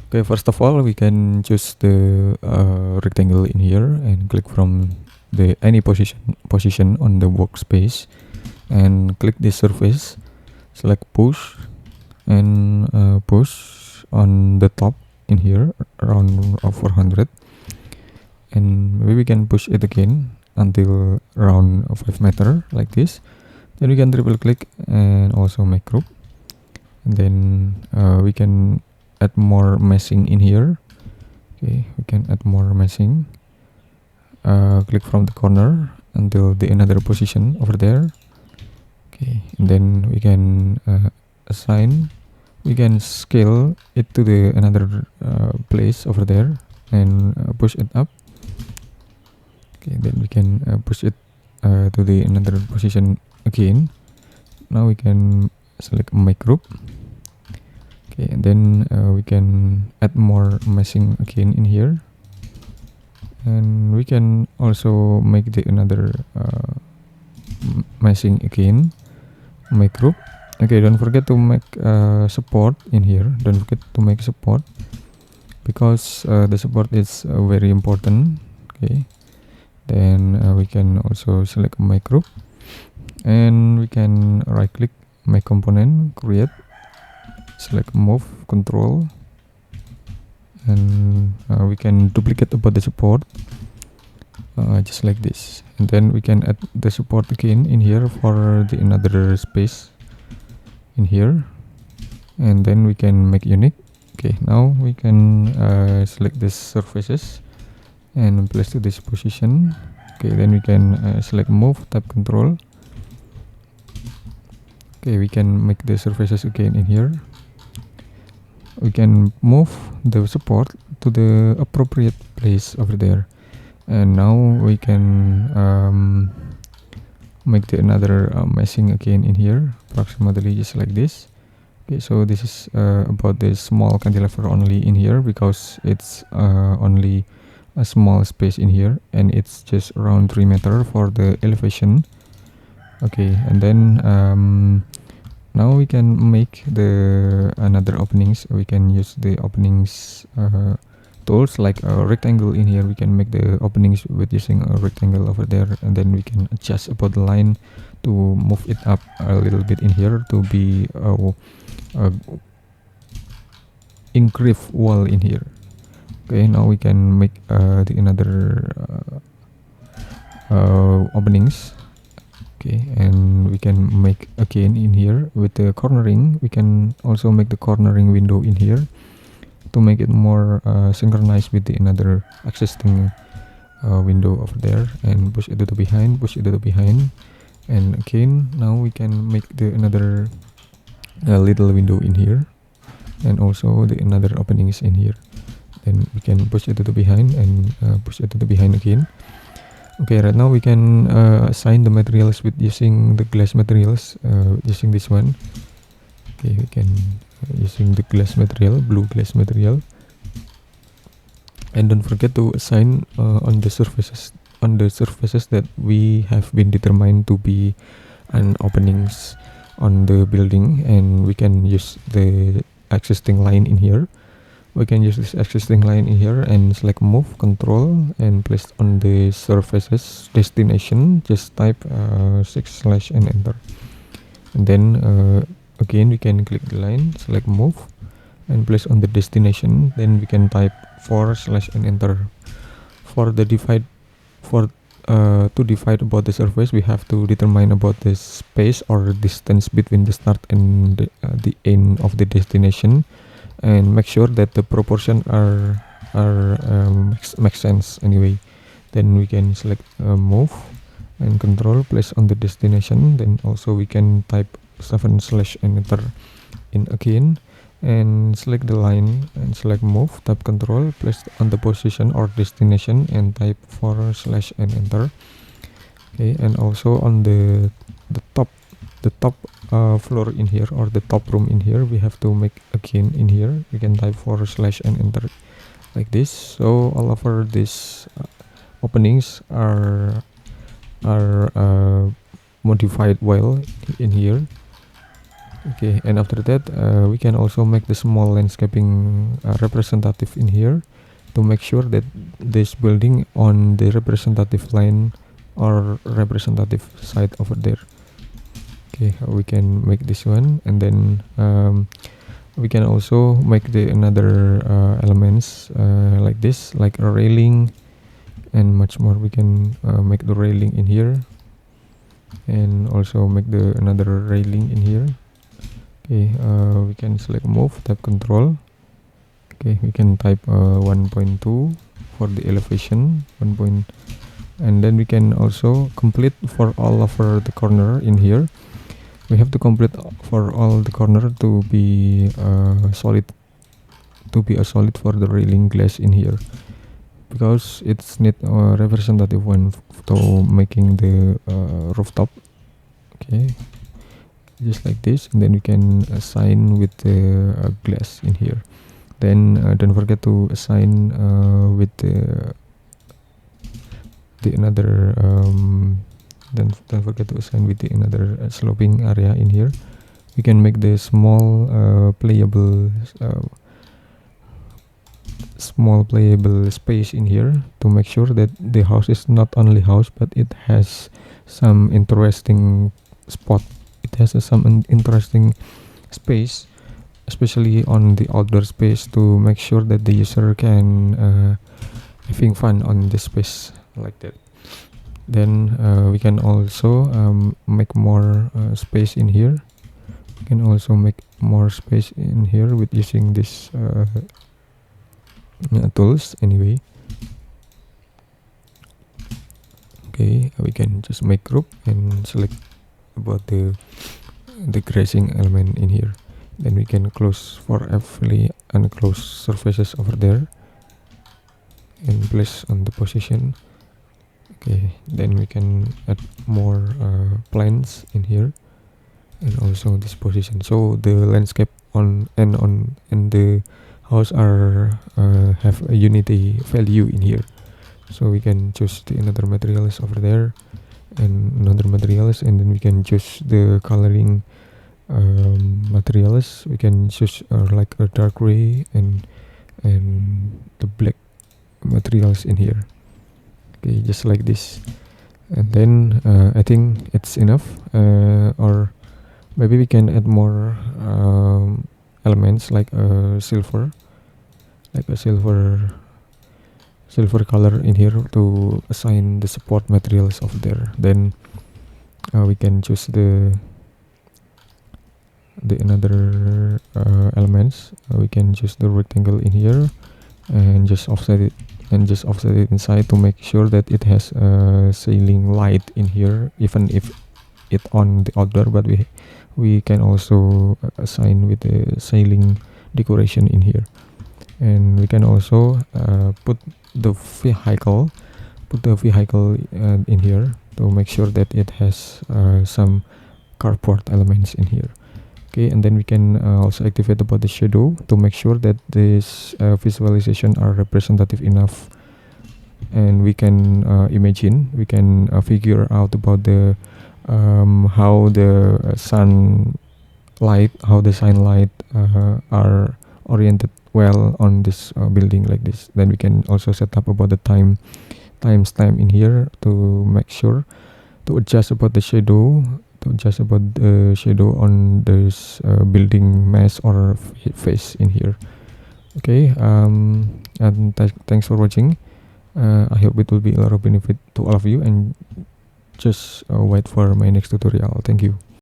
Okay, first of all, we can choose the rectangle in here and click from the any position on the workspace and click this surface, select push and push on the top in here around 400, and maybe we can push it again until around 5 meter like this. Then we can triple click and also make group, and then we can add more meshing in here. Okay, we can add more meshing. Click from the corner until the another position over there. Okay, and then we can assign, we can scale it to the another place over there and push it up. Okay, then we can push it to the another position again. Now we can select make group. Okay, and then we can add more meshing again in here, and we can also make the another meshing again, make group. Okay, don't forget to make support in here. Don't forget to make support, because the support is very important. Okay, then we can also select make group, and we can right click, make component, create, select move, control, and we can duplicate about the support just like this, and then we can add the support again in here for the another space in here, and then we can make unique. Okay, now we can select these surfaces and place to this position. Okay, then we can select move, tap control. Okay, we can make the surfaces again in here. We can move the support to the appropriate place over there, and now we can make the another meshing again in here, approximately just like this. Okay, so this is about the small cantilever only in here, because it's only a small space in here, and it's just around 3 meter for the elevation. Okay, and then now we can make the another openings. We can use the openings tools like a rectangle in here. We can make the openings with using a rectangle over there, and then we can adjust about the line to move it up a little bit in here to be a engraved wall in here. Okay, now we can make the another openings. Okay, and we can make again in here with the cornering. We can also make the cornering window in here to make it more synchronized with the another existing window over there, and push it to the behind, push it to the behind. And again, now we can make the another little window in here, and also the another openings in here. Then we can push it to the behind and push it to the behind again. Okay, right now we can assign the materials with using the glass materials, using this one. Okay, we can using the glass material, blue glass material, and don't forget to assign on the surfaces that we have been determined to be an openings on the building, and we can use the existing line in here. We can use this existing line in here and select move, control, and place on the surfaces destination. Just type 6/ and enter, and then again we can click the line, select move, and place on the destination. Then we can type 4/ and enter. For the divide, to divide about the surface, we have to determine about the space or distance between the start and the end of the destination, and make sure that the proportion are make sense anyway. Then we can select move and control, place on the destination. Then also we can type 7/ and enter in again, and select the line and select move, tap control, place on the position or destination, and type 4/ and enter. Okay, and also on the top floor in here, or the top room in here, we have to make again in here. We can type 4/ and enter like this. So all over these openings are modified well in here. Okay, and after that we can also make the small landscaping representative in here to make sure that this building on the representative line or representative side over there. Okay, we can make this one, and then we can also make the another elements like this, like a railing and much more. We can make the railing in here, and also make the another railing in here. Okay, we can select move, type control. Okay, we can type 1.2 for the elevation, 1 point, and then we can also complete for all over the corner in here. We have to complete for all the corner to be solid, to be a solid for the railing glass in here, because it's need a representative one to making the rooftop. Okay, just like this, and then we can assign with the glass in here. Then don't forget to assign with the another don't forget to assign with the another sloping area in here. We can make the small playable space in here to make sure that the house is not only house, but it has some interesting spot. It has some interesting space, especially on the outdoor space, to make sure that the user can having fun on this space like that. Then we can also make more space in here. We can also make more space in here with using this tools anyway. Okay, we can just make group and select about the grazing element in here. Then we can close for every unclosed surfaces over there and place on the position. Okay, then we can add more plants in here, and also this position, so the landscape on and the house are have a unity value in here. So we can choose the another materials over there and another materials, and then we can choose the coloring materials. We can choose like a dark gray and the black materials in here. Okay, just like this. And then I think it's enough, or maybe we can add more elements like silver, like a silver color in here to assign the support materials over there. Then we can choose the another elements. We can choose the rectangle in here and just offset it inside to make sure that it has a ceiling light in here, even if it on the outdoor, but we can also assign with the ceiling decoration in here. And we can also put the vehicle in here to make sure that it has some carport elements in here. Okay, and then we can also activate the body shadow to make sure that this visualization are representative enough, and we can imagine, we can figure out about the how the sunlight are oriented well on this building like this. Then we can also set up about the timestamp in here to make sure to adjust about the shadow, on this building mass or face in here. Okay, and thanks for watching. I hope it will be a lot of benefit to all of you, and just wait for my next tutorial. Thank you.